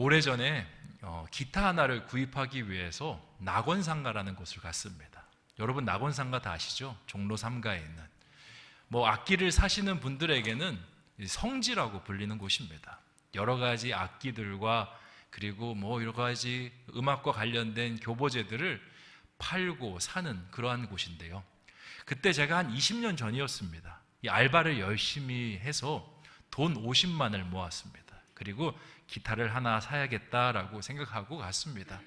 오래전에 기타 하나를 구입하기 위해서 낙원상가라는 곳을 갔습니다. 여러분 낙원상가 다 아시죠? 종로 3가에 있는 악기를 사시는 분들에게는 성지라고 불리는 곳입니다. 여러 가지 악기들과 그리고 여러 가지 음악과 관련된 교보제들을 팔고 사는 그러한 곳인데요. 그때 제가 한 20년 전이었습니다. 이 알바를 열심히 해서 돈 50만을 모았습니다. 그리고 기타를 하나 사야겠다라고 생각하고 갔습니다.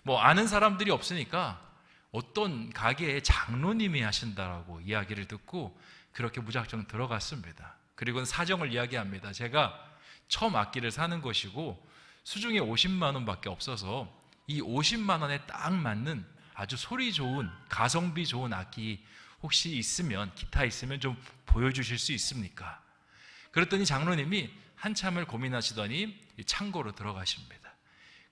아는 사람들이 없으니까 어떤 가게에 장로님이 하신다라고 이야기를 듣고 그렇게 무작정 들어갔습니다. 그리고는 사정을 이야기합니다. 제가 처음 악기를 사는 것이고 수중에 50만 원밖에 없어서 이 50만 원에 딱 맞는 아주 소리 좋은 가성비 좋은 악기 혹시 있으면 기타 있으면 좀 보여주실 수 있습니까? 그랬더니 장로님이 한참을 고민하시더니 창고로 들어가십니다.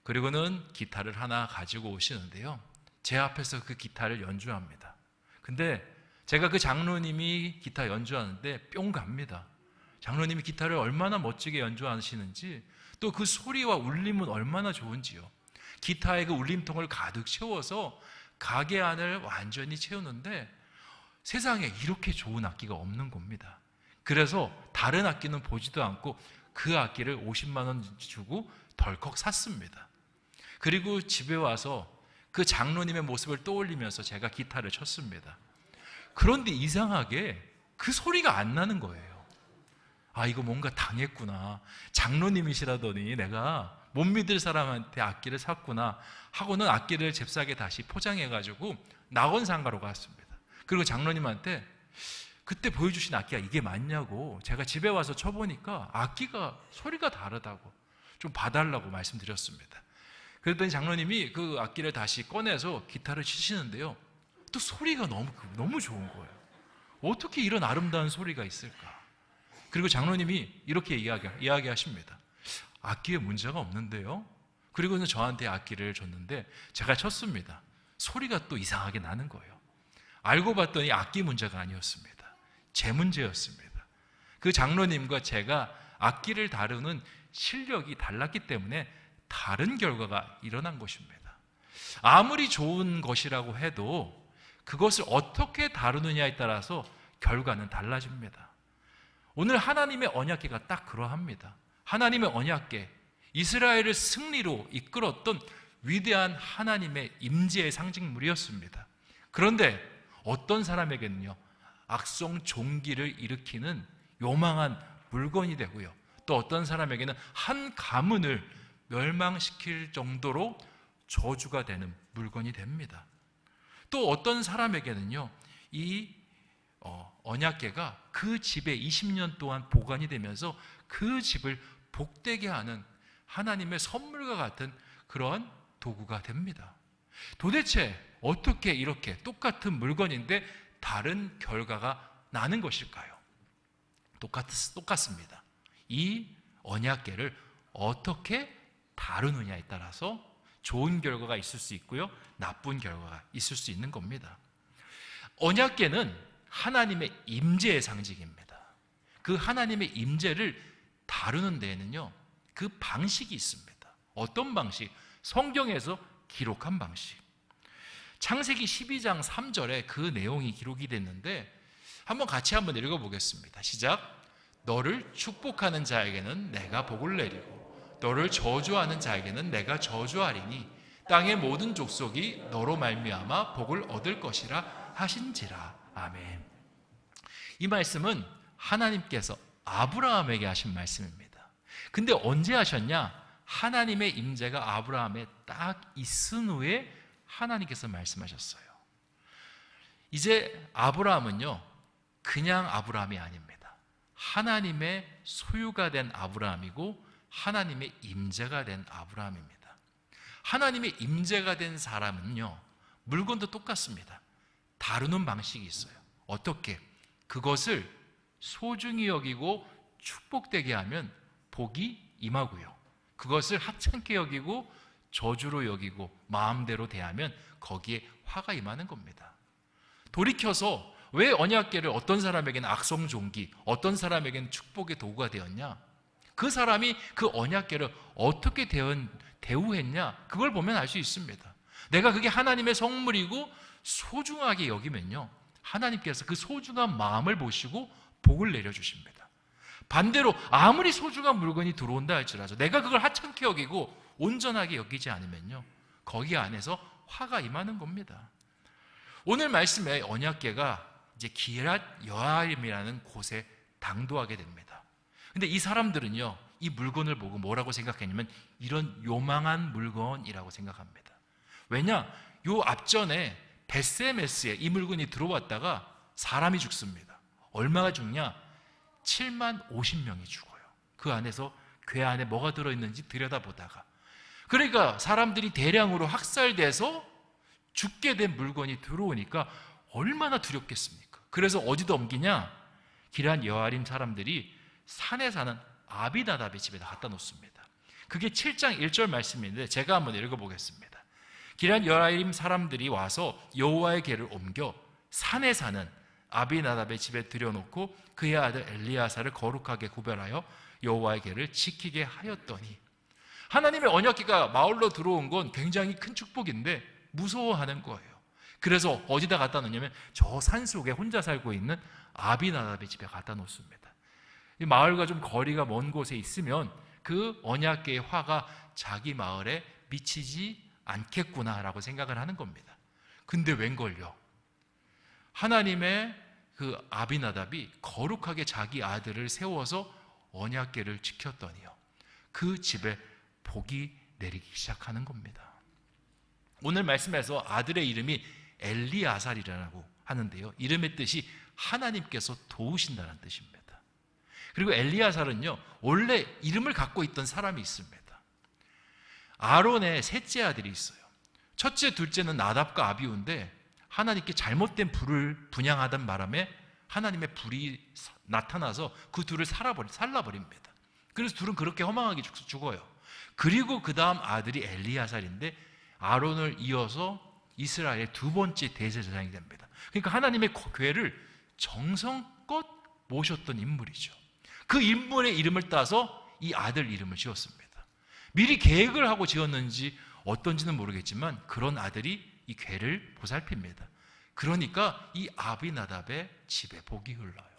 그리고는 기타를 하나 가지고 오시는데요. 제 앞에서 그 기타를 연주합니다. 근데 제가 그 장로님이 기타 연주하는데 뿅 갑니다. 장로님이 기타를 얼마나 멋지게 연주하시는지 또 그 소리와 울림은 얼마나 좋은지요. 기타의 그 울림통을 가득 채워서 가게 안을 완전히 채우는데 세상에 이렇게 좋은 악기가 없는 겁니다. 그래서 다른 악기는 보지도 않고 그 악기를 50만 원 주고 덜컥 샀습니다. 그리고 집에 와서 그 장로님의 모습을 떠올리면서 제가 기타를 쳤습니다. 그런데 이상하게 그 소리가 안 나는 거예요. 이거 뭔가 당했구나. 장로님이시라더니 내가 못 믿을 사람한테 악기를 샀구나 하고는 악기를 잽싸게 다시 포장해가지고 낙원상가로 갔습니다. 그리고 장로님한테 그때 보여주신 악기가 이게 맞냐고 제가 집에 와서 쳐보니까 악기가 소리가 다르다고 좀 봐달라고 말씀드렸습니다. 그랬더니 장로님이 그 악기를 다시 꺼내서 기타를 치시는데요. 또 소리가 너무 좋은 거예요. 어떻게 이런 아름다운 소리가 있을까? 그리고 장로님이 이렇게 이야기하십니다. 악기에 문제가 없는데요. 그리고는 저한테 악기를 줬는데 제가 쳤습니다. 소리가 또 이상하게 나는 거예요. 알고 봤더니 악기 문제가 아니었습니다. 제 문제였습니다. 그 장로님과 제가 악기를 다루는 실력이 달랐기 때문에 다른 결과가 일어난 것입니다. 아무리 좋은 것이라고 해도 그것을 어떻게 다루느냐에 따라서 결과는 달라집니다. 오늘 하나님의 언약궤가 딱 그러합니다. 하나님의 언약궤, 이스라엘을 승리로 이끌었던 위대한 하나님의 임재의 상징물이었습니다. 그런데 어떤 사람에게는요, 악성 종기를 일으키는 요망한 물건이 되고요, 또 어떤 사람에게는 한 가문을 멸망시킬 정도로 저주가 되는 물건이 됩니다. 또 어떤 사람에게는요, 이 언약궤가 그 집에 20년 동안 보관이 되면서 그 집을 복되게 하는 하나님의 선물과 같은 그런 도구가 됩니다. 도대체 어떻게 이렇게 똑같은 물건인데 다른 결과가 나는 것일까요? 똑같습니다. 이 언약궤를 어떻게 다루느냐에 따라서 좋은 결과가 있을 수 있고요, 나쁜 결과가 있을 수 있는 겁니다. 언약궤는 하나님의 임재의 상징입니다. 그 하나님의 임재를 다루는 데에는요, 그 방식이 있습니다. 어떤 방식? 성경에서 기록한 방식. 창세기 12장 3절에 그 내용이 기록이 됐는데 같이 한번 읽어보겠습니다. 시작. 너를 축복하는 자에게는 내가 복을 내리고 너를 저주하는 자에게는 내가 저주하리니 땅의 모든 족속이 너로 말미암아 복을 얻을 것이라 하신지라. 아멘. 이 말씀은 하나님께서 아브라함에게 하신 말씀입니다. 근데 언제 하셨냐? 하나님의 임재가 아브라함에 딱 있은 후에 하나님께서 말씀하셨어요. 이제 아브라함은요, 그냥 아브라함이 아닙니다. 하나님의 소유가 된 아브라함이고 하나님의 임재가 된 아브라함입니다. 하나님의 임재가 된 사람은요, 물건도 똑같습니다. 다루는 방식이 있어요. 어떻게? 그것을 소중히 여기고 축복되게 하면 복이 임하고요, 그것을 하찮게 여기고 저주로 여기고 마음대로 대하면 거기에 화가 임하는 겁니다. 돌이켜서 왜 언약궤를 어떤 사람에게는 악성종기, 어떤 사람에게는 축복의 도구가 되었냐? 그 사람이 그 언약궤를 어떻게 대우했냐, 그걸 보면 알 수 있습니다. 내가 그게 하나님의 성물이고 소중하게 여기면요, 하나님께서 그 소중한 마음을 보시고 복을 내려주십니다. 반대로 아무리 소중한 물건이 들어온다 할지라도 내가 그걸 하찮게 여기고 온전하게 여기지 않으면요, 거기 안에서 화가 임하는 겁니다. 오늘 말씀에 언약궤가 이제 기랏 여아림이라는 곳에 당도하게 됩니다. 근데 이 사람들은요, 이 물건을 보고 뭐라고 생각했냐면 이런 요망한 물건이라고 생각합니다. 왜냐? 요 앞전에 베세메스에 이 물건이 들어왔다가 사람이 죽습니다. 얼마가 죽냐? 7만 50명이 죽어요. 그 안에서 궤 안에 뭐가 들어있는지 들여다보다가. 그러니까 사람들이 대량으로 학살돼서 죽게 된 물건이 들어오니까 얼마나 두렵겠습니까? 그래서 어디다 옮기냐? 기럇 여아림 사람들이 산에 사는 아비나답의 집에다 갖다 놓습니다. 그게 7장 1절 말씀인데 제가 한번 읽어보겠습니다. 기럇 여아림 사람들이 와서 여호와의 궤를 옮겨 산에 사는 아비나답의 집에 들여놓고 그의 아들 엘리야사를 거룩하게 구별하여 여호와의 궤를 지키게 하였더니, 하나님의 언약궤가 마을로 들어온 건 굉장히 큰 축복인데 무서워하는 거예요. 그래서 어디다 갖다 놓냐면 저 산속에 혼자 살고 있는 아비나답의 집에 갖다 놓습니다. 이 마을과 좀 거리가 먼 곳에 있으면 그 언약궤의 화가 자기 마을에 미치지 않겠구나라고 생각을 하는 겁니다. 근데 웬걸요? 하나님의 그 아비나답이 거룩하게 자기 아들을 세워서 언약궤를 지켰더니요, 그 집에 복이 내리기 시작하는 겁니다. 오늘 말씀에서 아들의 이름이 엘리아살이라고 하는데요, 이름의 뜻이 하나님께서 도우신다는 뜻입니다. 그리고 엘리아살은요, 원래 이름을 갖고 있던 사람이 있습니다. 아론의 셋째 아들이 있어요. 첫째, 둘째는 나답과 아비우인데 하나님께 잘못된 불을 분향하던 바람에 하나님의 불이 나타나서 그 둘을 살라버립니다. 그래서 둘은 그렇게 허망하게 죽어요. 그리고 그 다음 아들이 엘리아살인데 아론을 이어서 이스라엘의 두 번째 대제사장이 됩니다. 그러니까 하나님의 궤를 정성껏 모셨던 인물이죠. 그 인물의 이름을 따서 이 아들 이름을 지었습니다. 미리 계획을 하고 지었는지 어떤지는 모르겠지만 그런 아들이 이 궤를 보살핍니다. 그러니까 이 아비나답의 집에 복이 흘러요.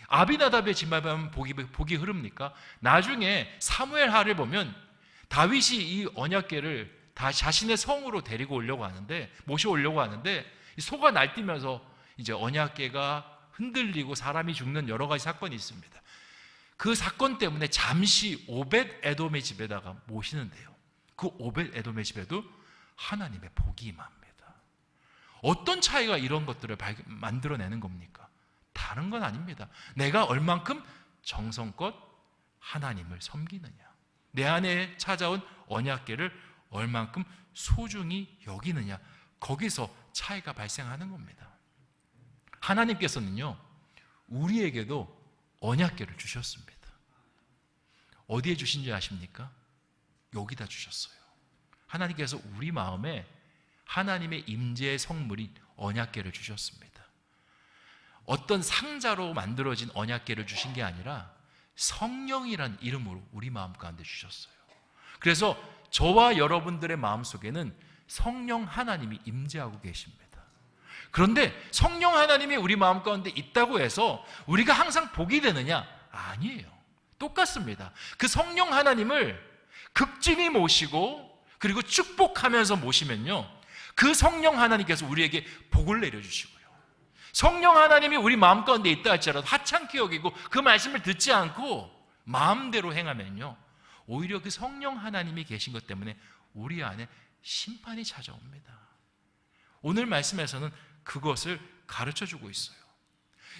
아비나답의 집에 보면 복이 흐릅니까? 나중에 사무엘하를 보면 다윗이 이 언약궤를 다 자신의 성으로 데리고 오려고 하는데, 모셔오려고 하는데 소가 날뛰면서 이제 언약궤가 흔들리고 사람이 죽는 여러 가지 사건이 있습니다. 그 사건 때문에 잠시 오벳 에돔의 집에다가 모시는데요, 그 오벳 에돔의 집에도 하나님의 복이 임합니다. 어떤 차이가 이런 것들을 만들어내는 겁니까? 다른 건 아닙니다. 내가 얼만큼 정성껏 하나님을 섬기느냐, 내 안에 찾아온 언약궤를 얼만큼 소중히 여기느냐, 거기서 차이가 발생하는 겁니다. 하나님께서는요, 우리에게도 언약궤를 주셨습니다. 어디에 주신지 아십니까? 여기다 주셨어요. 하나님께서 우리 마음에 하나님의 임재의 성물인 언약궤를 주셨습니다. 어떤 상자로 만들어진 언약궤를 주신 게 아니라 성령이란 이름으로 우리 마음 가운데 주셨어요. 그래서 저와 여러분들의 마음속에는 성령 하나님이 임재하고 계십니다. 그런데 성령 하나님이 우리 마음 가운데 있다고 해서 우리가 항상 복이 되느냐? 아니에요. 똑같습니다. 그 성령 하나님을 극진히 모시고 그리고 축복하면서 모시면요, 그 성령 하나님께서 우리에게 복을 내려주시고요, 성령 하나님이 우리 마음 가운데 있다 할지라도 하찮게 여기고 그 말씀을 듣지 않고 마음대로 행하면요, 오히려 그 성령 하나님이 계신 것 때문에 우리 안에 심판이 찾아옵니다. 오늘 말씀에서는 그것을 가르쳐주고 있어요.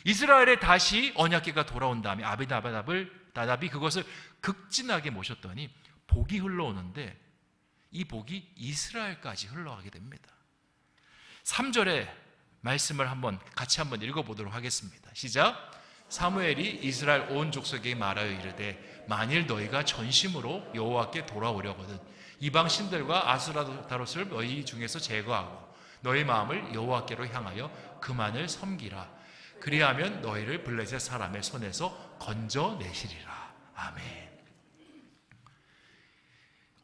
이스라엘에 다시 언약궤가 돌아온 다음에 아비나답이 그것을 극진하게 모셨더니 복이 흘러오는데 이 복이 이스라엘까지 흘러가게 됩니다. 3절의 말씀을 같이 한번 읽어보도록 하겠습니다. 시작. 사무엘이 이스라엘 온 족속에게 말하여 이르되 만일 너희가 전심으로 여호와께 돌아오려거든 이방 신들과 아수라다롯을 너희 중에서 제거하고 너희 마음을 여호와께로 향하여 그만을 섬기라. 그리하면 너희를 블레셋 사람의 손에서 건져내시리라. 아멘.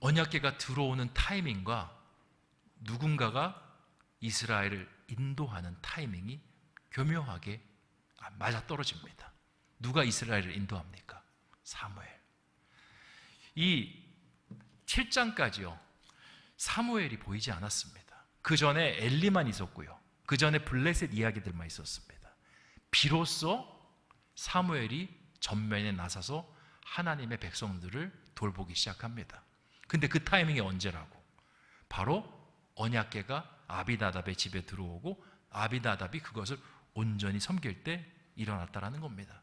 언약궤가 들어오는 타이밍과 누군가가 이스라엘을 인도하는 타이밍이 교묘하게 맞아떨어집니다. 누가 이스라엘을 인도합니까? 사무엘. 이 7장까지요 사무엘이 보이지 않았습니다. 그 전에 엘리만 있었고요, 그 전에 블레셋 이야기들만 있었습니다. 비로소 사무엘이 전면에 나서서 하나님의 백성들을 돌보기 시작합니다. 근데 그 타이밍이 언제라고? 바로 언약궤가 아비나답의 집에 들어오고 아비나답이 그것을 온전히 섬길 때 일어났다라는 겁니다.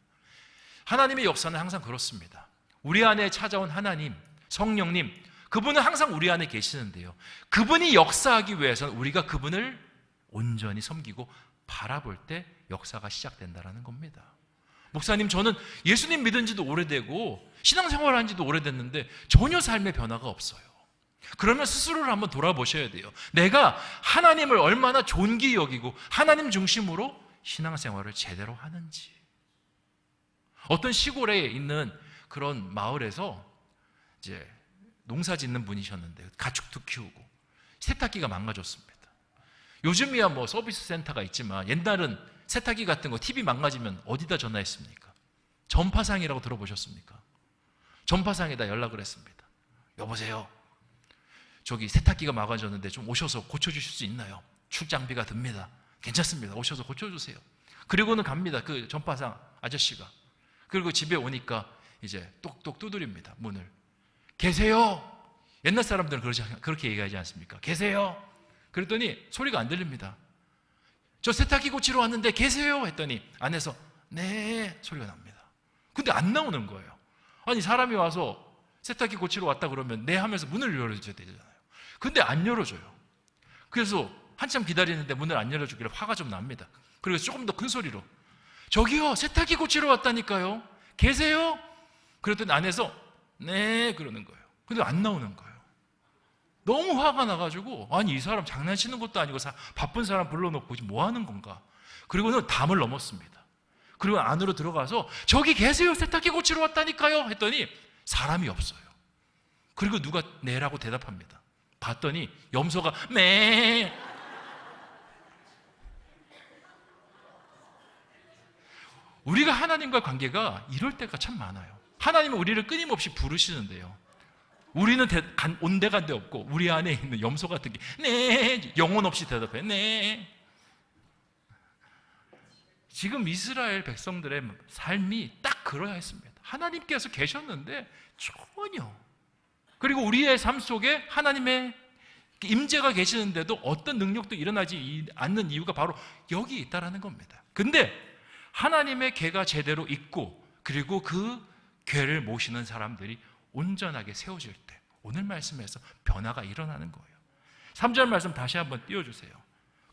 하나님의 역사는 항상 그렇습니다. 우리 안에 찾아온 하나님, 성령님, 그분은 항상 우리 안에 계시는데요, 그분이 역사하기 위해서는 우리가 그분을 온전히 섬기고 바라볼 때 역사가 시작된다는 겁니다. 목사님, 저는 예수님 믿은 지도 오래되고 신앙생활 한 지도 오래됐는데 전혀 삶의 변화가 없어요. 그러면 스스로를 한번 돌아보셔야 돼요. 내가 하나님을 얼마나 존귀히 여기고 하나님 중심으로 신앙생활을 제대로 하는지. 어떤 시골에 있는 그런 마을에서 이제 농사 짓는 분이셨는데 가축도 키우고 세탁기가 망가졌습니다. 요즘이야 뭐 서비스 센터가 있지만 옛날은 세탁기 같은 거 TV 망가지면 어디다 전화했습니까? 전파상이라고 들어보셨습니까? 전파상에다 연락을 했습니다. 여보세요, 저기 세탁기가 망가졌는데 좀 오셔서 고쳐주실 수 있나요? 출장비가 듭니다. 괜찮습니다. 오셔서 고쳐주세요. 그리고는 갑니다, 그 전파상 아저씨가. 그리고 집에 오니까 이제 똑똑 두드립니다, 문을. 계세요? 옛날 사람들은 그렇게 얘기하지 않습니까? 계세요? 그랬더니 소리가 안 들립니다. 저 세탁기 고치러 왔는데 계세요? 했더니 안에서 네 소리가 납니다. 근데 안 나오는 거예요. 아니, 사람이 와서 세탁기 고치러 왔다 그러면 네 하면서 문을 열어줘야 되잖아요. 근데 안 열어줘요. 그래서 한참 기다리는데 문을 안 열어주길래 화가 좀 납니다. 그리고 조금 더 큰 소리로 저기요, 세탁기 고치러 왔다니까요, 계세요? 그랬더니 안에서 네 그러는 거예요. 근데 안 나오는 거예요. 너무 화가 나가지고, 아니 이 사람 장난치는 것도 아니고 바쁜 사람 불러놓고 지금 뭐 하는 건가. 그리고는 담을 넘었습니다. 그리고 안으로 들어가서 저기 계세요, 세탁기 고치러 왔다니까요 했더니 사람이 없어요. 그리고 누가 네라고 대답합니다. 봤더니 염소가 매. 우리가 하나님과 관계가 이럴 때가 참 많아요. 하나님은 우리를 끊임없이 부르시는데요, 우리는 온데간데 없고 우리 안에 있는 염소 같은 게 네 영혼 없이 대답해. 네. 지금 이스라엘 백성들의 삶이 딱 그러야 했습니다. 하나님께서 계셨는데 전혀. 그리고 우리의 삶 속에 하나님의 임재가 계시는데도 어떤 능력도 일어나지 않는 이유가 바로 여기 있다라는 겁니다. 근데 하나님의 궤가 제대로 있고 그리고 그 궤를 모시는 사람들이 온전하게 세워질 때 오늘 말씀에서 변화가 일어나는 거예요. 3절 말씀 다시 한번 띄워주세요.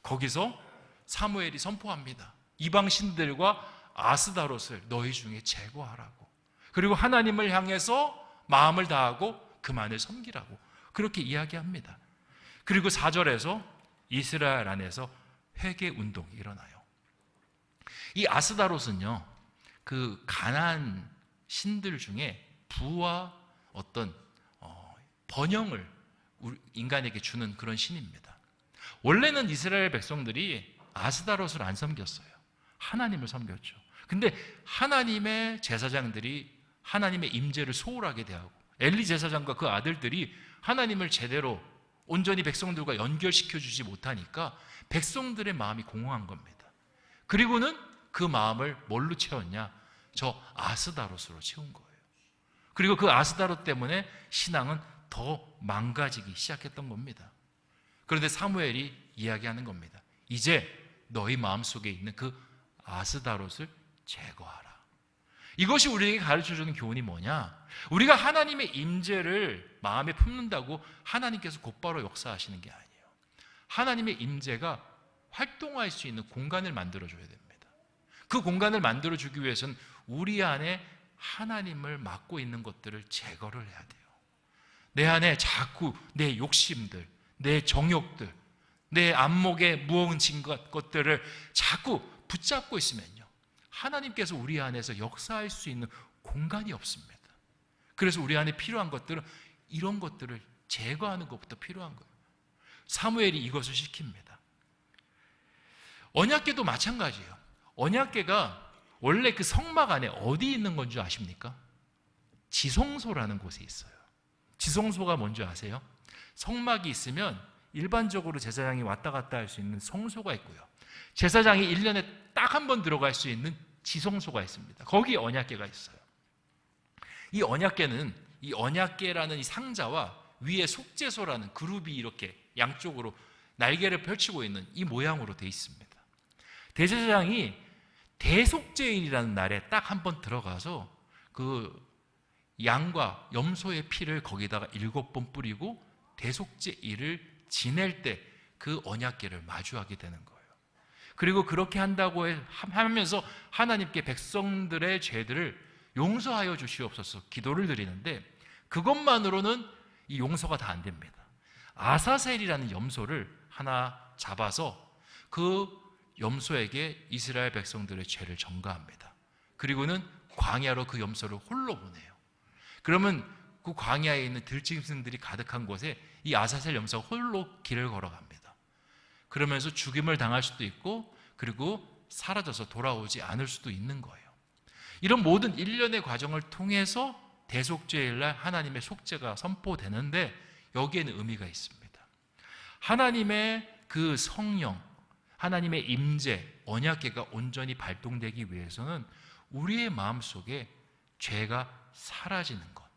거기서 사무엘이 선포합니다. 이방 신들과 아스다롯을 너희 중에 제거하라고. 그리고 하나님을 향해서 마음을 다하고 그만을 섬기라고 그렇게 이야기합니다. 그리고 4절에서 이스라엘 안에서 회개 운동이 일어나요. 이 아스다롯은요, 그 가나안 신들 중에 부와 어떤 번영을 인간에게 주는 그런 신입니다. 원래는 이스라엘 백성들이 아스다롯을 안 섬겼어요. 하나님을 섬겼죠. 근데 하나님의 제사장들이 하나님의 임재를 소홀하게 대하고 엘리 제사장과 그 아들들이 하나님을 제대로 온전히 백성들과 연결시켜주지 못하니까 백성들의 마음이 공허한 겁니다. 그리고는 그 마음을 뭘로 채웠냐? 저 아스다롯으로 채운 거예요. 그리고 그 아스다롯 때문에 신앙은 더 망가지기 시작했던 겁니다. 그런데 사무엘이 이야기하는 겁니다. 이제 너희 마음속에 있는 그 아스다롯을 제거하라. 이것이 우리에게 가르쳐주는 교훈이 뭐냐? 우리가 하나님의 임재를 마음에 품는다고 하나님께서 곧바로 역사하시는 게 아니에요. 하나님의 임재가 활동할 수 있는 공간을 만들어줘야 됩니다. 그 공간을 만들어주기 위해서는 우리 안에 하나님을 맡고 있는 것들을 제거를 해야 돼요. 내 안에 자꾸 내 욕심들, 내 정욕들, 내 안목에 무언진 것들을 자꾸 붙잡고 있으면요, 하나님께서 우리 안에서 역사할 수 있는 공간이 없습니다. 그래서 우리 안에 필요한 것들은 이런 것들을 제거하는 것부터 필요한 거예요. 사무엘이 이것을 시킵니다. 언약궤도 마찬가지예요. 언약궤가 원래 그 성막 안에 어디 있는 건 줄 아십니까? 지성소라는 곳에 있어요. 지성소가 뭔지 아세요? 성막이 있으면 일반적으로 제사장이 왔다 갔다 할 수 있는 성소가 있고요. 제사장이 1년에 딱 한 번 들어갈 수 있는 지성소가 있습니다. 거기에 언약궤가 있어요. 이 언약궤는 이 언약궤라는 이 상자와 위에 속죄소라는 그룹이 이렇게 양쪽으로 날개를 펼치고 있는 이 모양으로 되어 있습니다. 대제사장이 대속죄일이라는 날에 딱 한 번 들어가서 그 양과 염소의 피를 거기다가 7번 뿌리고 대속죄일을 지낼 때 그 언약궤를 마주하게 되는 거예요. 그리고 그렇게 한다고 하면서 하나님께 백성들의 죄들을 용서하여 주시옵소서 기도를 드리는데 그것만으로는 이 용서가 다 안 됩니다. 아사셀이라는 염소를 하나 잡아서 그 염소에게 이스라엘 백성들의 죄를 전가합니다. 그리고는 광야로 그 염소를 홀로 보내요. 그러면 그 광야에 있는 들짐승들이 가득한 곳에 이 아사셀 염소가 홀로 길을 걸어갑니다. 그러면서 죽임을 당할 수도 있고 그리고 사라져서 돌아오지 않을 수도 있는 거예요. 이런 모든 일련의 과정을 통해서 대속죄일날 하나님의 속죄가 선포되는데 여기에는 의미가 있습니다. 하나님의 그 성령, 하나님의 임재, 언약궤가 온전히 발동되기 위해서는 우리의 마음속에 죄가 사라지는 것,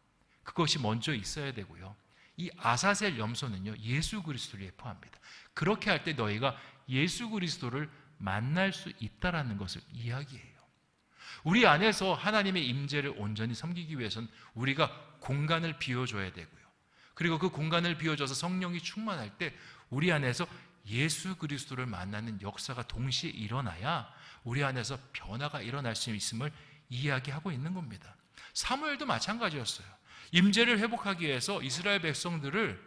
그것이 먼저 있어야 되고요. 이 아사셀 염소는요, 예수 그리스도를 예표합니다. 그렇게 할 때 너희가 예수 그리스도를 만날 수 있다라는 것을 이야기해요. 우리 안에서 하나님의 임재를 온전히 섬기기 위해서는 우리가 공간을 비워줘야 되고요. 그리고 그 공간을 비워줘서 성령이 충만할 때 우리 안에서 예수 그리스도를 만나는 역사가 동시에 일어나야 우리 안에서 변화가 일어날 수 있음을 이야기하고 있는 겁니다. 사무엘도 마찬가지였어요. 임재를 회복하기 위해서 이스라엘 백성들을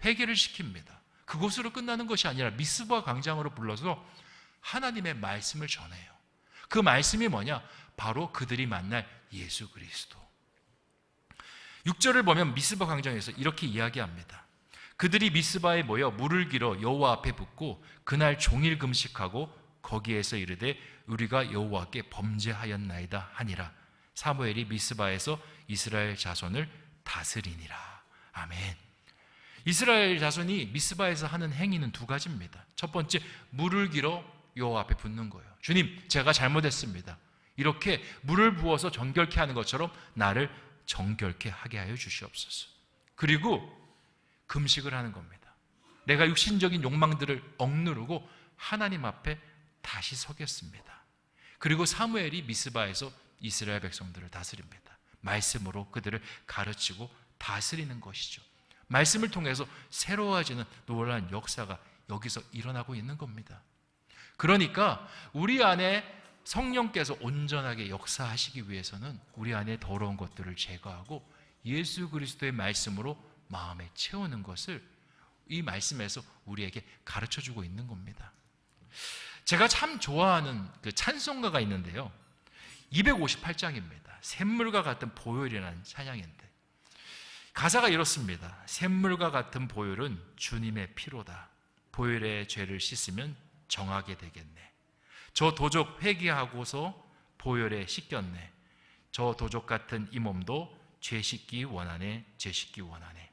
회개를 시킵니다. 그곳으로 끝나는 것이 아니라 미스바 광장으로 불러서 하나님의 말씀을 전해요. 그 말씀이 뭐냐? 바로 그들이 만날 예수 그리스도. 6절을 보면 미스바 광장에서 이렇게 이야기합니다. 그들이 미스바에 모여 물을 길어 여호와 앞에 붓고 그날 종일 금식하고 거기에서 이르되 우리가 여호와께 범죄하였나이다 하니라. 사무엘이 미스바에서 이스라엘 자손을 다스리니라. 아멘. 이스라엘 자손이 미스바에서 하는 행위는 두 가지입니다. 첫 번째, 물을 길어 여호와 앞에 붓는 거예요. 주님, 제가 잘못했습니다. 이렇게 물을 부어서 정결케 하는 것처럼 나를 정결케 하게 하여 주시옵소서. 그리고 금식을 하는 겁니다. 내가 육신적인 욕망들을 억누르고 하나님 앞에 다시 서겠습니다. 그리고 사무엘이 미스바에서 이스라엘 백성들을 다스립니다. 말씀으로 그들을 가르치고 다스리는 것이죠. 말씀을 통해서 새로워지는 놀라운 역사가 여기서 일어나고 있는 겁니다. 그러니까 우리 안에 성령께서 온전하게 역사하시기 위해서는 우리 안에 더러운 것들을 제거하고 예수 그리스도의 말씀으로 마음에 채우는 것을 이 말씀에서 우리에게 가르쳐주고 있는 겁니다. 제가 참 좋아하는 그 찬송가가 있는데요, 258장입니다. 샘물과 같은 보혈이라는 찬양인데 가사가 이렇습니다. 샘물과 같은 보혈은 주님의 피로다. 보혈의 죄를 씻으면 정하게 되겠네. 저 도적 회개하고서 보혈에 씻겼네. 저 도적 같은 이 몸도 죄 씻기 원하네. 죄 씻기 원하네.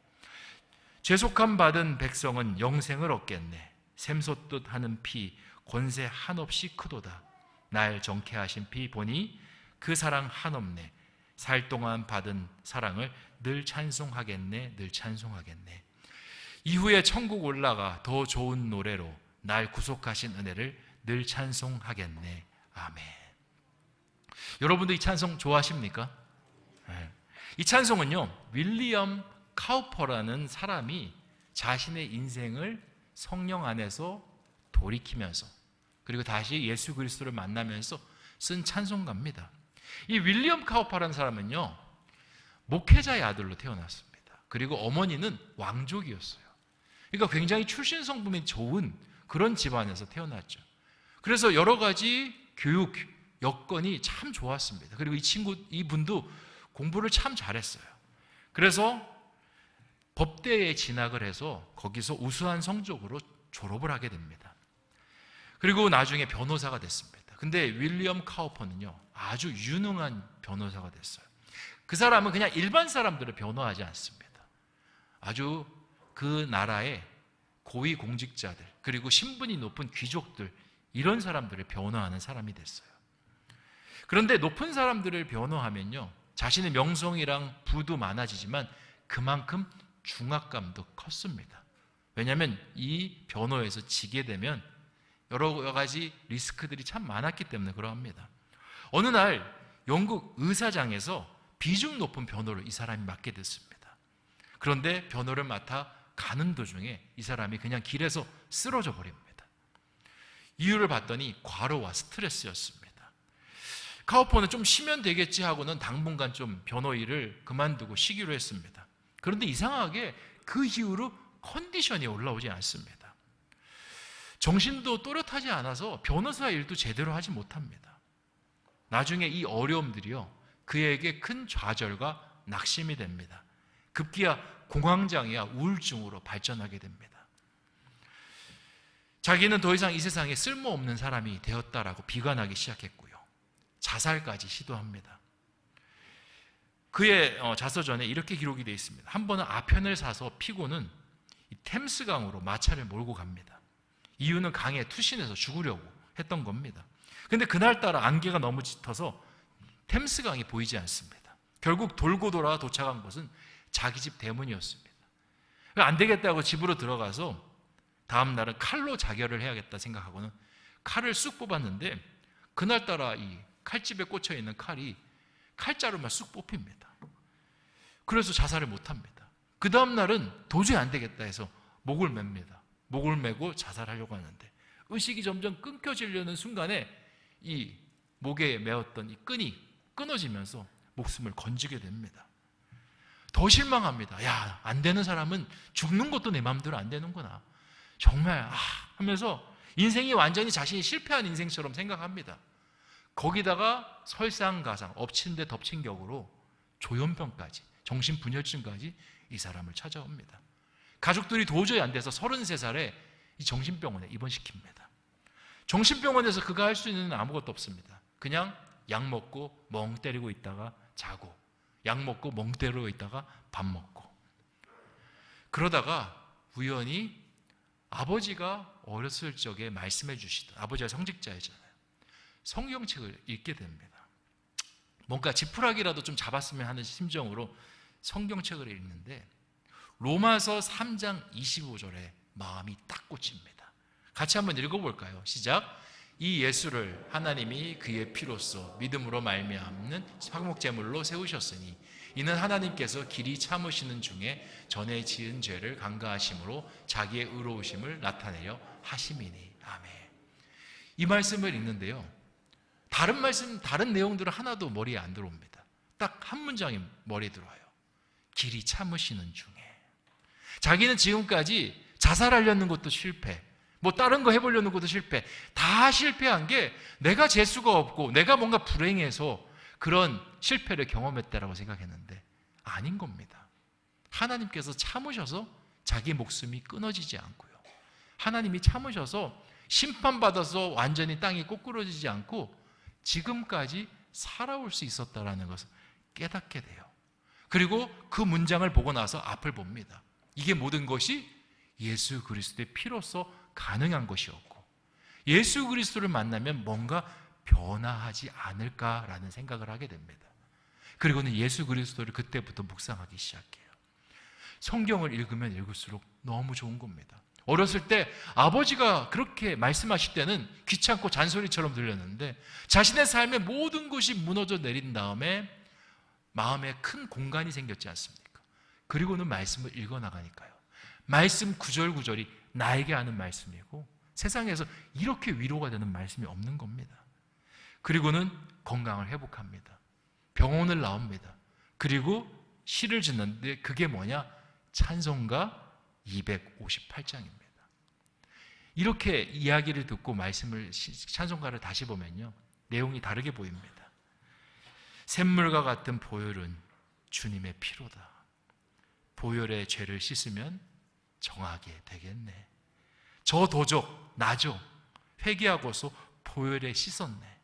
죄속함 받은 백성은 영생을 얻겠네. 샘솟듯 하는 피 권세 한없이 크도다. 날 정케 하신 피 보니 그 사랑 한없네. 살 동안 받은 사랑을 늘 찬송하겠네. 늘 찬송하겠네. 이후에 천국 올라가 더 좋은 노래로 날 구속하신 은혜를 늘 찬송하겠네. 아멘. 여러분도 이 찬송 좋아하십니까? 네. 이 찬송은요, 윌리엄 카우퍼라는 사람이 자신의 인생을 성령 안에서 돌이키면서 그리고 다시 예수 그리스도를 만나면서 쓴 찬송가입니다. 이 윌리엄 카우퍼라는 사람은요, 목회자의 아들로 태어났습니다. 그리고 어머니는 왕족이었어요. 그러니까 굉장히 출신 성분이 좋은 그런 집안에서 태어났죠. 그래서 여러 가지 교육 여건이 참 좋았습니다. 그리고 이분도 공부를 참 잘했어요. 그래서 법대에 진학을 해서 거기서 우수한 성적으로 졸업을 하게 됩니다. 그리고 나중에 변호사가 됐습니다. 근데 윌리엄 카우퍼는요, 아주 유능한 변호사가 됐어요. 그 사람은 그냥 일반 사람들을 변호하지 않습니다. 아주 그 나라의 고위 공직자들, 그리고 신분이 높은 귀족들, 이런 사람들을 변호하는 사람이 됐어요. 그런데 높은 사람들을 변호하면요, 자신의 명성이랑 부도 많아지지만 그만큼 중압감도 컸습니다. 왜냐하면 이 변호에서 지게 되면 여러 가지 리스크들이 참 많았기 때문에 그러합니다. 어느 날 영국 의사장에서 비중 높은 변호를 이 사람이 맡게 됐습니다. 그런데 변호를 맡아 가는 도중에 이 사람이 그냥 길에서 쓰러져 버립니다. 이유를 봤더니 과로와 스트레스였습니다. 카우퍼는 좀 쉬면 되겠지 하고는 당분간 좀 변호 일을 그만두고 쉬기로 했습니다. 그런데 이상하게 그 이후로 컨디션이 올라오지 않습니다. 정신도 또렷하지 않아서 변호사 일도 제대로 하지 못합니다. 나중에 이 어려움들이요, 그에게 큰 좌절과 낙심이 됩니다. 급기야 공황장애와 우울증으로 발전하게 됩니다. 자기는 더 이상 이 세상에 쓸모없는 사람이 되었다라고 비관하기 시작했고요, 자살까지 시도합니다. 그의 자서전에 이렇게 기록이 되어 있습니다. 한 번은 아편을 사서 피고는 이 템스강으로 마차를 몰고 갑니다. 이유는 강에 투신해서 죽으려고 했던 겁니다. 그런데 그날따라 안개가 너무 짙어서 템스강이 보이지 않습니다. 결국 돌고 돌아 도착한 곳은 자기 집 대문이었습니다. 안 되겠다고 집으로 들어가서 다음 날은 칼로 자결을 해야겠다 생각하고는 칼을 쑥 뽑았는데 그날따라 이 칼집에 꽂혀 있는 칼이 칼자루만 쑥 뽑힙니다. 그래서 자살을 못합니다. 그 다음 날은 도저히 안 되겠다 해서 목을 맵니다. 목을 메고 자살하려고 하는데 의식이 점점 끊겨지려는 순간에 이 목에 메었던 이 끈이 끊어지면서 목숨을 건지게 됩니다. 더 실망합니다. 야, 안 되는 사람은 죽는 것도 내 마음대로 안 되는구나. 정말 하면서 인생이 완전히 자신이 실패한 인생처럼 생각합니다. 거기다가 설상가상, 엎친 데 덮친 격으로 조현병까지, 정신분열증까지 이 사람을 찾아옵니다. 가족들이 도저히 안 돼서 33살에 이 정신병원에 입원시킵니다. 정신병원에서 그가 할 수 있는 아무것도 없습니다. 그냥 약 먹고 멍 때리고 있다가 자고, 약 먹고 멍 때리고 있다가 밥 먹고. 그러다가 우연히 아버지가 어렸을 적에 말씀해 주시던, 아버지가 성직자이잖아요, 성경책을 읽게 됩니다. 뭔가 지푸라기라도 좀 잡았으면 하는 심정으로 성경책을 읽는데 로마서 3장 25절에 마음이 딱 꽂힙니다. 같이 한번 읽어볼까요? 시작. 이 예수를 하나님이 그의 피로써 믿음으로 말미암는 화목제물로 세우셨으니 이는 하나님께서 길이 참으시는 중에 전에 지은 죄를 간과하심으로 자기의 의로우심을 나타내려 하심이니. 아멘. 이 말씀을 읽는데요, 다른 말씀, 다른 내용들은 하나도 머리에 안 들어옵니다. 딱 한 문장이 머리에 들어와요. 길이 참으시는 중에. 자기는 지금까지 자살하려는 것도 실패, 뭐 다른 거 해보려는 것도 실패, 다 실패한 게 내가 재수가 없고 내가 뭔가 불행해서 그런 실패를 경험했다라고 생각했는데 아닌 겁니다. 하나님께서 참으셔서 자기 목숨이 끊어지지 않고요, 하나님이 참으셔서 심판받아서 완전히 땅이 꼬꾸러지지 않고 지금까지 살아올 수 있었다라는 것을 깨닫게 돼요. 그리고 그 문장을 보고 나서 앞을 봅니다. 이게 모든 것이 예수 그리스도의 피로써 가능한 것이었고, 예수 그리스도를 만나면 뭔가 변화하지 않을까라는 생각을 하게 됩니다. 그리고는 예수 그리스도를 그때부터 묵상하기 시작해요. 성경을 읽으면 읽을수록 너무 좋은 겁니다. 어렸을 때 아버지가 그렇게 말씀하실 때는 귀찮고 잔소리처럼 들렸는데 자신의 삶의 모든 것이 무너져 내린 다음에 마음에 큰 공간이 생겼지 않습니까? 그리고는 말씀을 읽어나가니까요, 말씀 구절구절이 나에게 하는 말씀이고 세상에서 이렇게 위로가 되는 말씀이 없는 겁니다. 그리고는 건강을 회복합니다. 병원을 나옵니다. 그리고 시를 짓는데 그게 뭐냐? 찬송가 258장입니다. 이렇게 이야기를 듣고 말씀을, 찬송가를 다시 보면요, 내용이 다르게 보입니다. 샘물과 같은 보혈은 주님의 피로다. 보혈의 죄를 씻으면 정하게 되겠네. 저 도적 나죠. 회개하고서 보혈에 씻었네.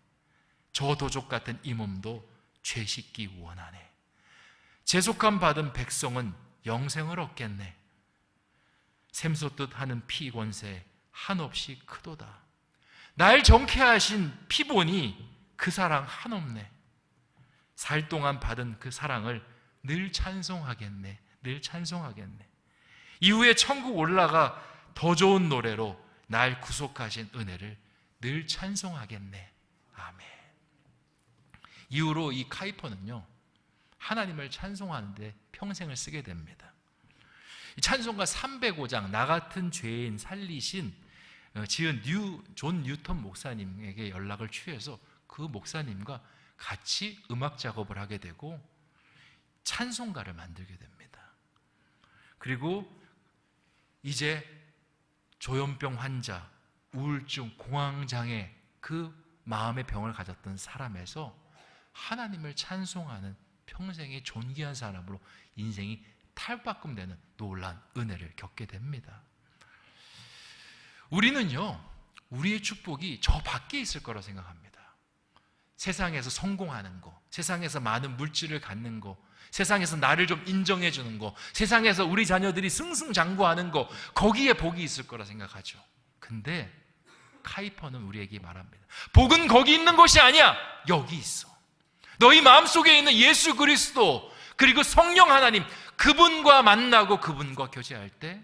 저 도적 같은 이 몸도 죄 씻기 원하네. 재속함 받은 백성은 영생을 얻겠네. 샘솟듯 하는 피 권세 한없이 크도다. 날 정케 하신 피보니 그 사랑 한없네. 살 동안 받은 그 사랑을 늘 찬송하겠네. 늘 찬송하겠네. 이후에 천국 올라가 더 좋은 노래로 날 구속하신 은혜를 늘 찬송하겠네. 아멘. 이후로 이 카이퍼는요, 하나님을 찬송하는데 평생을 쓰게 됩니다. 찬송가 305장 나 같은 죄인 살리신 지은 존 뉴턴 목사님에게 연락을 취해서 그 목사님과 같이 음악 작업을 하게 되고 찬송가를 만들게 됩니다. 그리고 이제 조현병 환자, 우울증, 공황장애, 그 마음의 병을 가졌던 사람에서 하나님을 찬송하는 평생의 존귀한 사람으로 인생이 탈바꿈되는 놀라운 은혜를 겪게 됩니다. 우리는요, 우리의 축복이 저 밖에 있을 거라 생각합니다. 세상에서 성공하는 거, 세상에서 많은 물질을 갖는 거, 세상에서 나를 좀 인정해 주는 거, 세상에서 우리 자녀들이 승승장구하는 거, 거기에 복이 있을 거라 생각하죠. 근데 카이퍼는 우리에게 말합니다. 복은 거기 있는 것이 아니야. 여기 있어. 너희 마음속에 있는 예수 그리스도, 그리고 성령 하나님, 그분과 만나고 그분과 교제할 때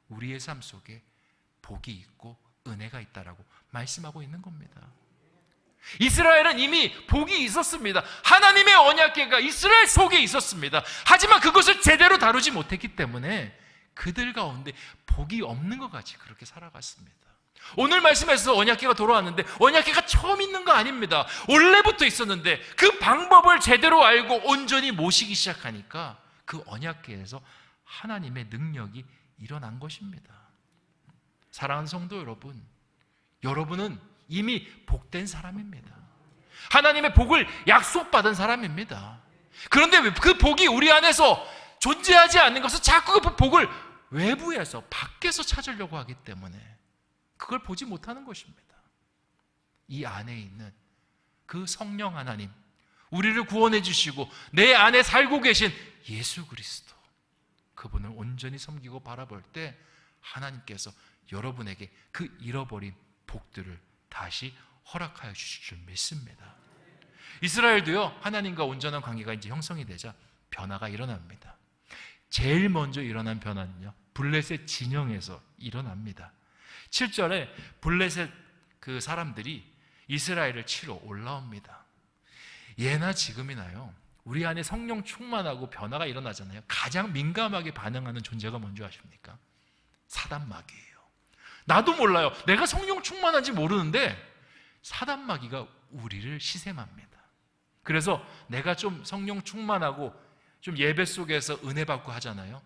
우리의 삶 속에 복이 있고 은혜가 있다라고 말씀하고 있는 겁니다. 이스라엘은 이미 복이 있었습니다. 하나님의 언약궤가 이스라엘 속에 있었습니다. 하지만 그것을 제대로 다루지 못했기 때문에 그들 가운데 복이 없는 것 같이 그렇게 살아갔습니다. 오늘 말씀에서 언약궤가 돌아왔는데 언약궤가 처음 있는 거 아닙니다. 원래부터 있었는데 그 방법을 제대로 알고 온전히 모시기 시작하니까 그 언약궤에서 하나님의 능력이 일어난 것입니다. 사랑하는 성도 여러분, 여러분은 이미 복된 사람입니다. 하나님의 복을 약속받은 사람입니다. 그런데 그 복이 우리 안에서 존재하지 않는 것은 자꾸 그 복을 외부에서, 밖에서 찾으려고 하기 때문에 그걸 보지 못하는 것입니다. 이 안에 있는 그 성령 하나님, 우리를 구원해 주시고 내 안에 살고 계신 예수 그리스도, 그분을 온전히 섬기고 바라볼 때 하나님께서 여러분에게 그 잃어버린 복들을 다시 허락하여 주실 줄 믿습니다. 이스라엘도요, 하나님과 온전한 관계가 이제 형성이 되자 변화가 일어납니다. 제일 먼저 일어난 변화는요, 블레셋 진영에서 일어납니다. 7절에 블레셋 그 사람들이 이스라엘을 치러 올라옵니다. 예나 지금이나요, 우리 안에 성령 충만하고 변화가 일어나잖아요. 가장 민감하게 반응하는 존재가 뭔지 아십니까? 사단마귀예요. 나도 몰라요. 내가 성령 충만한지 모르는데 사단마귀가 우리를 시샘합니다. 그래서 내가 좀 성령 충만하고 좀 예배 속에서 은혜 받고 하잖아요.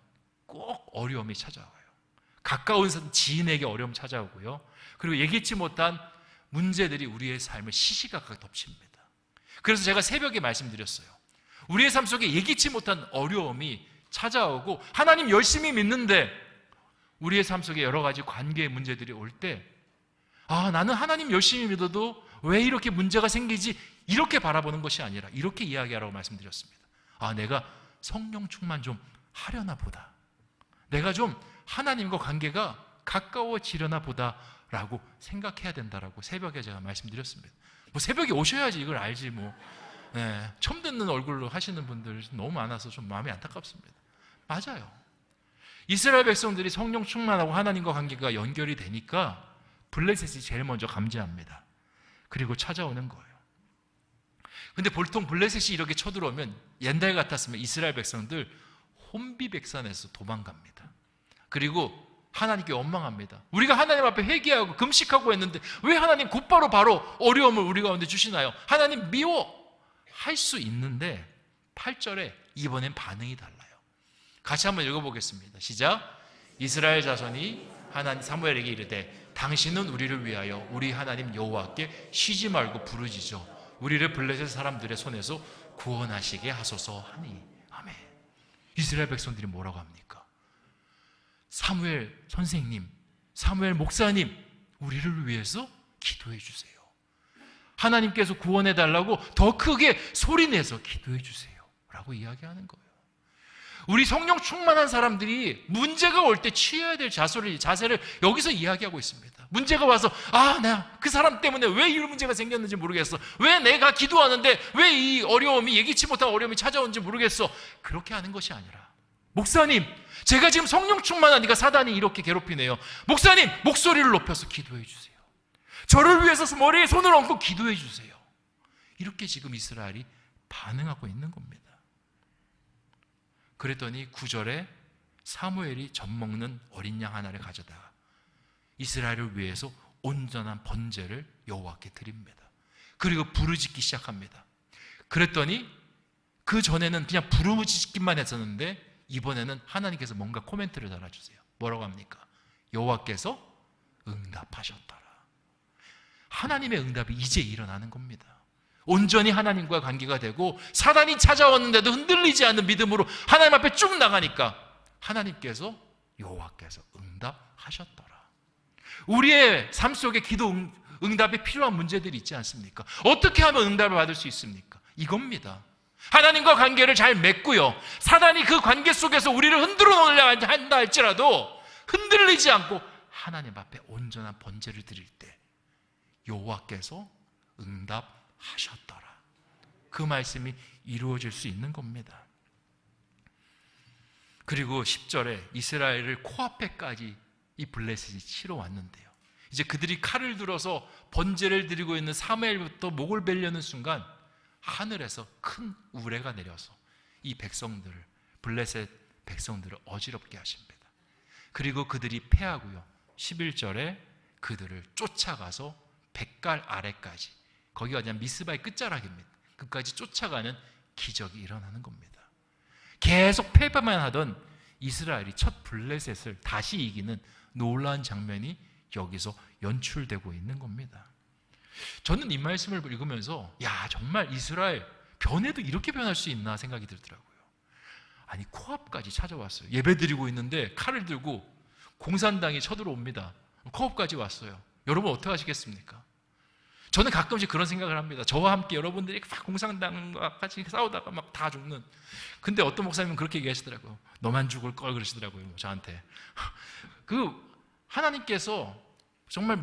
꼭 어려움이 찾아와요. 가까운 지인에게 어려움 찾아오고요. 그리고 예기치 못한 문제들이 우리의 삶을 시시각각 덮칩니다. 그래서 제가 새벽에 말씀드렸어요. 우리의 삶 속에 예기치 못한 어려움이 찾아오고 하나님 열심히 믿는데 우리의 삶 속에 여러 가지 관계의 문제들이 올 때, 나는 하나님 열심히 믿어도 왜 이렇게 문제가 생기지? 이렇게 바라보는 것이 아니라 이렇게 이야기하라고 말씀드렸습니다. 내가 성령 충만 좀 하려나 보다. 내가 좀 하나님과 관계가 가까워지려나 보다라고 생각해야 된다라고 새벽에 제가 말씀드렸습니다. 새벽에 오셔야지 이걸 알지 처음 듣는 얼굴로 하시는 분들 너무 많아서 좀 마음이 안타깝습니다. 맞아요. 이스라엘 백성들이 성령 충만하고 하나님과 관계가 연결이 되니까 블레셋이 제일 먼저 감지합니다. 그리고 찾아오는 거예요. 근데 보통 블레셋이 이렇게 쳐들어오면 옛날 같았으면 이스라엘 백성들 혼비백산에서 도망갑니다. 그리고 하나님께 원망합니다. 우리가 하나님 앞에 회개하고 금식하고 했는데 왜 하나님 곧바로 바로 어려움을 우리 가운데 주시나요? 하나님 미워! 할 수 있는데 8절에 이번엔 반응이 달라요. 같이 한번 읽어보겠습니다. 시작. 이스라엘 자손이 하나님 사무엘에게 이르되 당신은 우리를 위하여 우리 하나님 여호와께 쉬지 말고 부르짖어 우리를 블레셋 사람들의 손에서 구원하시게 하소서 하니. 아멘. 이스라엘 백성들이 뭐라고 합니까? 사무엘 선생님, 사무엘 목사님, 우리를 위해서 기도해 주세요. 하나님께서 구원해 달라고 더 크게 소리내서 기도해 주세요 라고 이야기하는 거예요. 우리 성령 충만한 사람들이 문제가 올 때 취해야 될 자세를 여기서 이야기하고 있습니다. 문제가 와서 내가 그 사람 때문에 왜 이 문제가 생겼는지 모르겠어. 왜 내가 기도하는데 왜 이 어려움이, 예기치 못한 어려움이 찾아오는지 모르겠어. 그렇게 하는 것이 아니라, 목사님, 제가 지금 성령 충만하니까 사단이 이렇게 괴롭히네요. 목사님, 목소리를 높여서 기도해 주세요. 저를 위해서 머리에 손을 얹고 기도해 주세요. 이렇게 지금 이스라엘이 반응하고 있는 겁니다. 그랬더니 9절에 사무엘이 젖먹는 어린 양 하나를 가져다가 이스라엘을 위해서 온전한 번제를 여호와께 드립니다. 그리고 부르짖기 시작합니다. 그랬더니 그 전에는 그냥 부르짖기만 했었는데 이번에는 하나님께서 뭔가 코멘트를 달아주세요. 뭐라고 합니까? 여호와께서 응답하셨더라. 하나님의 응답이 이제 일어나는 겁니다. 온전히 하나님과 관계가 되고 사단이 찾아왔는데도 흔들리지 않는 믿음으로 하나님 앞에 쭉 나가니까 하나님께서, 여호와께서 응답하셨더라. 우리의 삶 속에 기도 응답이 필요한 문제들이 있지 않습니까? 어떻게 하면 응답을 받을 수 있습니까? 이겁니다. 하나님과 관계를 잘 맺고요, 사단이 그 관계 속에서 우리를 흔들어 놓으려 한다 할지라도 흔들리지 않고 하나님 앞에 온전한 번제를 드릴 때 여호와께서 응답하셨더라. 그 말씀이 이루어질 수 있는 겁니다. 그리고 10절에 이스라엘을 코앞에까지 이 블레셋이 치러 왔는데요, 이제 그들이 칼을 들어서 번제를 드리고 있는 사무엘부터 목을 베려는 순간 하늘에서 큰 우레가 내려서 이 백성들을, 블레셋 백성들을 어지럽게 하십니다. 그리고 그들이 패하고요, 11절에 그들을 쫓아가서 백갈 아래까지, 거기가 그냥 미스바의 끝자락입니다. 그까지 쫓아가는 기적이 일어나는 겁니다. 계속 패배만 하던 이스라엘이 첫 블레셋을 다시 이기는 놀라운 장면이 여기서 연출되고 있는 겁니다. 저는 이 말씀을 읽으면서 정말 이스라엘 변해도 이렇게 변할 수 있나 생각이 들더라고요. 아니, 코앞까지 찾아왔어요. 예배드리고 있는데 칼을 들고 공산당이 쳐들어옵니다. 코앞까지 왔어요. 여러분 어떻게 하시겠습니까? 저는 가끔씩 그런 생각을 합니다. 저와 함께 여러분들이 막 공산당과 같이 싸우다가 막 다 죽는. 근데 어떤 목사님은 그렇게 얘기하시더라고요. 너만 죽을 걸 그러시더라고요, 저한테. 하나님께서 정말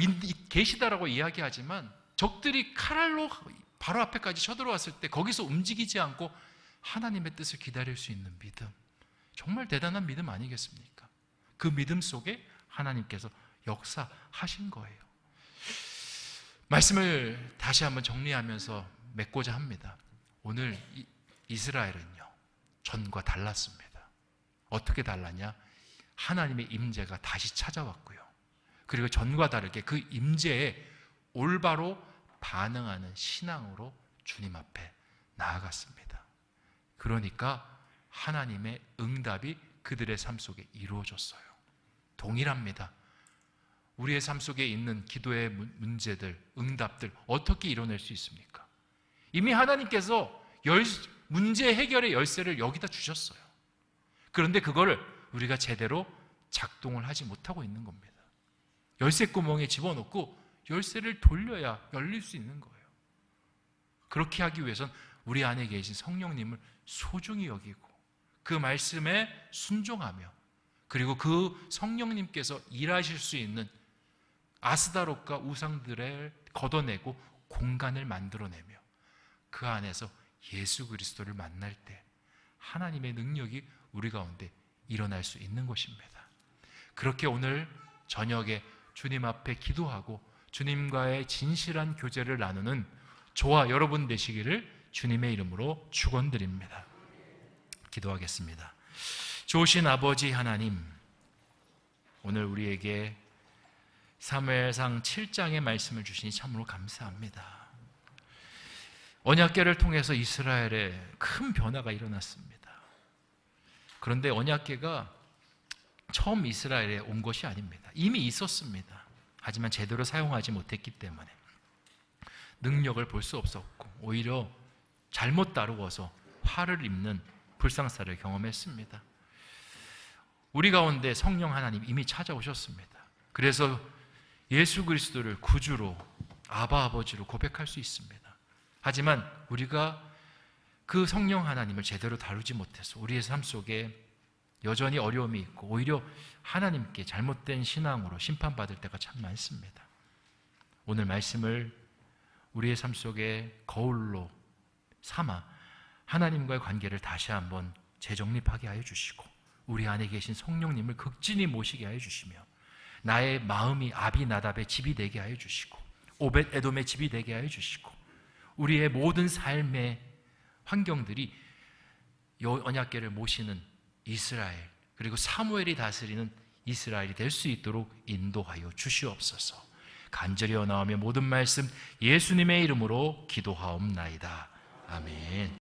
계시다라고 이야기하지만 적들이 칼로 바로 앞에까지 쳐들어왔을 때 거기서 움직이지 않고 하나님의 뜻을 기다릴 수 있는 믿음, 정말 대단한 믿음 아니겠습니까? 그 믿음 속에 하나님께서 역사하신 거예요. 말씀을 다시 한번 정리하면서 맺고자 합니다. 오늘 이스라엘은요, 전과 달랐습니다. 어떻게 달랐냐? 하나님의 임재가 다시 찾아왔고요, 그리고 전과 다르게 그 임재에 올바로 반응하는 신앙으로 주님 앞에 나아갔습니다. 그러니까 하나님의 응답이 그들의 삶 속에 이루어졌어요. 동일합니다. 우리의 삶 속에 있는 기도의 문제들, 응답들 어떻게 이뤄낼 수 있습니까? 이미 하나님께서 문제 해결의 열쇠를 여기다 주셨어요. 그런데 그거를 우리가 제대로 작동을 하지 못하고 있는 겁니다. 열쇠 구멍에 집어넣고 열쇠를 돌려야 열릴 수 있는 거예요. 그렇게 하기 위해선 우리 안에 계신 성령님을 소중히 여기고 그 말씀에 순종하며, 그리고 그 성령님께서 일하실 수 있는 아스다롯과 우상들을 걷어내고 공간을 만들어내며 그 안에서 예수 그리스도를 만날 때 하나님의 능력이 우리 가운데 일어날 수 있는 것입니다. 그렇게 오늘 저녁에 주님 앞에 기도하고 주님과의 진실한 교제를 나누는 저와 여러분 되시기를 주님의 이름으로 축원드립니다. 기도하겠습니다. 좋으신 아버지 하나님, 오늘 우리에게 사무엘상 7장의 말씀을 주시니 참으로 감사합니다. 언약궤를 통해서 이스라엘에 큰 변화가 일어났습니다. 그런데 언약궤가 처음 이스라엘에 온 것이 아닙니다. 이미 있었습니다. 하지만 제대로 사용하지 못했기 때문에 능력을 볼 수 없었고 오히려 잘못 다루어서 화를 입는 불상사를 경험했습니다. 우리 가운데 성령 하나님 이미 찾아오셨습니다. 그래서 예수 그리스도를 구주로, 아바 아버지로 고백할 수 있습니다. 하지만 우리가 그 성령 하나님을 제대로 다루지 못해서 우리의 삶 속에 여전히 어려움이 있고 오히려 하나님께 잘못된 신앙으로 심판받을 때가 참 많습니다. 오늘 말씀을 우리의 삶 속에 거울로 삼아 하나님과의 관계를 다시 한번 재정립하게 하여 주시고 우리 안에 계신 성령님을 극진히 모시게 하여 주시며 나의 마음이 아비나답의 집이 되게 하여 주시고 오벳 에돔의 집이 되게 하여 주시고 우리의 모든 삶의 환경들이 언약궤를 모시는 이스라엘 그리고 사무엘이 다스리는 이스라엘이 될 수 있도록 인도하여 주시옵소서. 간절히 원하오며 모든 말씀 예수님의 이름으로 기도하옵나이다. 아멘.